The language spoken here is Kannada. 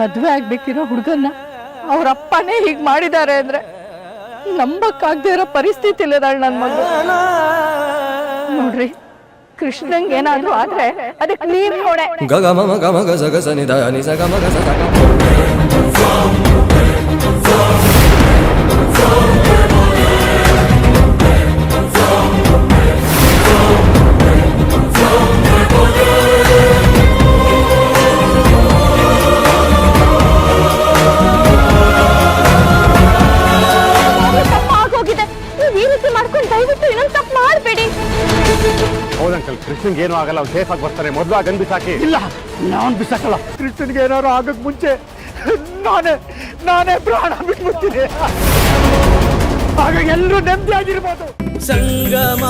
ಮದ್ವೆ ಆಗ್ಬೇಕಿರೋ ಹುಡುಗನ್ನ ಅವ್ರ ಅಪ್ಪನೇ ಹೀಗ್ ಮಾಡಿದ್ದಾರೆ ಅಂದ್ರೆ ನಂಬಕ್ಕಾಗದೇ ಇರೋ ಪರಿಸ್ಥಿತಿ ಇಲ್ಲದಾಳ ನನ್ ಮಗು. ನೋಡ್ರಿ, ಕೃಷ್ಣಂಗೆ ಏನಾದ್ರೂ ಆದ್ರೆ ಅದಕ್ಕೆ ನೀವ್ ಹೊಣೆ. ಗಗ ಮಮ ಗಮ ಗಸ ಗಸ ನಿದ ನಿಸ ಗಮ ಗಸ ಗಗ. ಹೌದಂಕಲ್, ಕೃಷ್ಣನ್ಗೆ ಏನೂ ಆಗಲ್ಲ, ಅವ್ನು ಸೇಫ್ ಆಗಿ ಬರ್ತಾನೆ. ಮೊದಲು ಆ ಗನ್ ಬಿಸಾಕಿ. ಇಲ್ಲ, ನಾನು ಬಿಸಾಕಲ್ಲ. ಕೃಷ್ಣನ್ಗೆ ಏನಾದ್ರು ಆಗಕ್ ಮುಂಚೆ ನಾನೇ ಪ್ರಾಣ ಬಿಟ್ಬಿಡ್ತೀನಿ. ಆಗ ಎಲ್ಲರೂ ನೆಮ್ಮದಿಯಾಗಿರ್ಬೋದು. ಸಂಗಮ